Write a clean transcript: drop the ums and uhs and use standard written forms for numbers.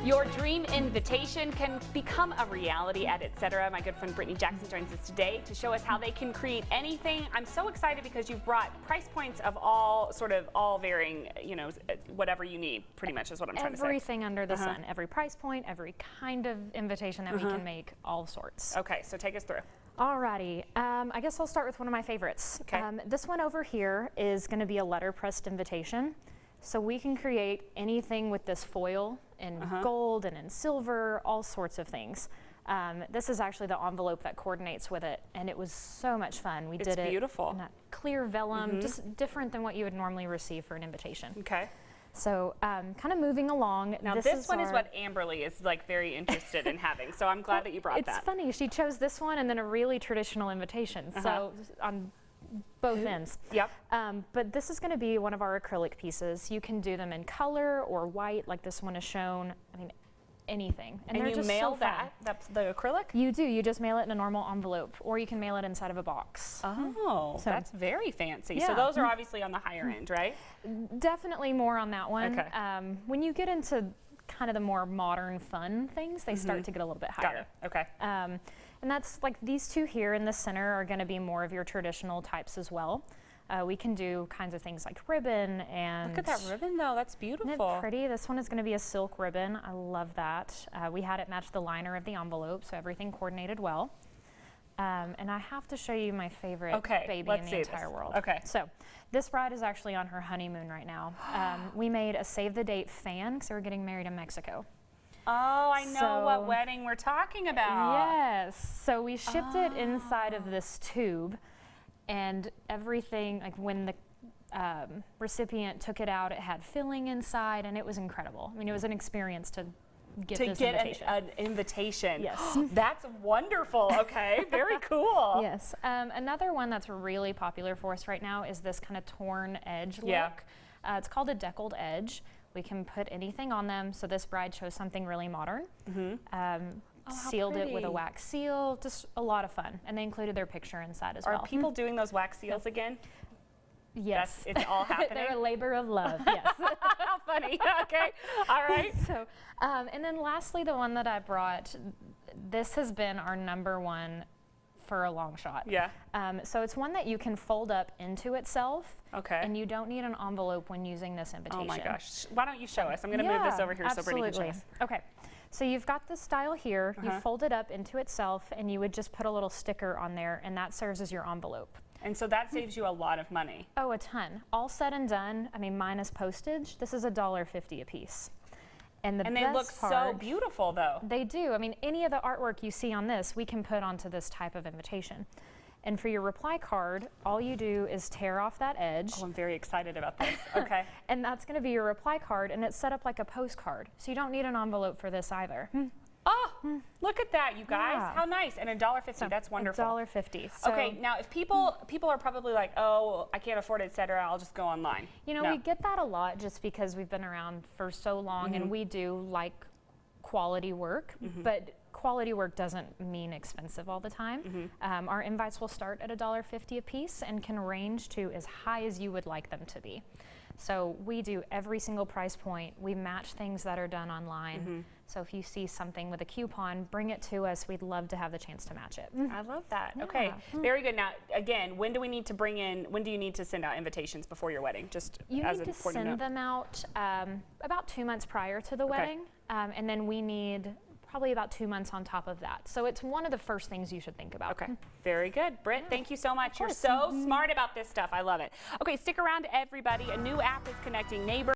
Your dream invitation can become a reality at Etc. My good friend Brittany Jackson joins us today to show us how they can create anything. I'm so excited because you've brought price points of all varying, whatever you need, pretty much is what I'm trying to say. Everything under the sun, every price point, every kind of invitation that we can make, all sorts. Okay, so take us through. Alrighty, I guess I'll start with one of my favorites. Okay. This one over here is going to be a letterpressed invitation. So we can create anything with this foil in gold and in silver, all sorts of things. This is actually the envelope that coordinates with it, and it was so much fun. We did it beautiful. in that clear vellum, just different than what you would normally receive for an invitation. Okay. So kind of moving along. Now this one is what Amberly is like very interested in having, so I'm glad that you brought that. It's funny, she chose this one and then a really traditional invitation. So on both ends. Yep. But this is going to be one of our acrylic pieces. You can do them in color or white, like this one is shown. I mean, anything. And they're you just mail so fun. that's the acrylic? You do. You just mail it in a normal envelope, or you can mail it inside of a box. Oh, So- that's very fancy. Yeah. So those are obviously on the higher end, right? Definitely more on that one. Okay. When you get into kind of the more modern, fun things, they start to get a little bit higher. Got it. Okay. And that's like these two here in the center are going to be more of your traditional types as well. We can do kinds of things like ribbon and... Look at that ribbon though, that's beautiful. Isn't it pretty? This one is going to be a silk ribbon. I love that. We had it match the liner of the envelope, so everything coordinated well. And I have to show you my favorite baby in the entire world. Okay. So this bride is actually on her honeymoon right now. We made a save the date fan because they were getting married in Mexico. Oh, I know what wedding we're talking about. Yes. So we shipped it inside of this tube, and everything, like when the recipient took it out, it had filling inside, and it was incredible. I mean, it was an experience to get this invitation. An invitation. Yes. That's wonderful. Okay, very cool. Yes. Another one that's really popular for us right now is this kind of torn edge look. Yeah. It's called a deckled edge. We can put anything on them. So this bride chose something really modern. Sealed it with a wax seal. Just a lot of fun. And they included their picture inside as well. Are people doing those wax seals again? Yes. It's all happening? They're a labor of love, yes. How funny. Okay. All right. So, and then lastly, the one that I brought, this has been our #1 for a long shot. Yeah. So it's one that you can fold up into itself. Okay. And you don't need an envelope when using this invitation. Oh my gosh. Why don't you show us? I'm going to move this over here so Brittany can show us. Okay. So you've got this style here. You fold it up into itself, and you would just put a little sticker on there, and that serves as your envelope. And so that saves you a lot of money. Oh, a ton. All said and done, I mean, minus postage, this is $1.50 a piece. And they look so beautiful, though. They do. I mean, any of the artwork you see on this, we can put onto this type of invitation. And for your reply card, all you do is tear off that edge. Oh, I'm very excited about this. Okay. And that's going to be your reply card, and it's set up like a postcard. So you don't need an envelope for this either. Oh, look at that, you guys. Yeah. How nice. And $1.50, So that's wonderful. $1.50. So, okay, now if people are probably like, oh, I can't afford it, etc., I'll just go online. You know, we get that a lot just because we've been around for so long, and we do like quality work, but quality work doesn't mean expensive all the time. Our invites will start at $1.50 a piece and can range to as high as you would like them to be. So we do every single price point. We match things that are done online. So if you see something with a coupon, bring it to us. We'd love to have the chance to match it. I love that. Okay, very good. Now, again, when do you need to send out invitations before your wedding? Just You as need an to important send note. them out about 2 months prior to the wedding, and then we need probably about 2 months on top of that. So it's one of the first things you should think about. Okay, very good. Britt, thank you so much. You're so smart about this stuff. I love it. Okay, stick around, everybody. A new app is connecting neighbors.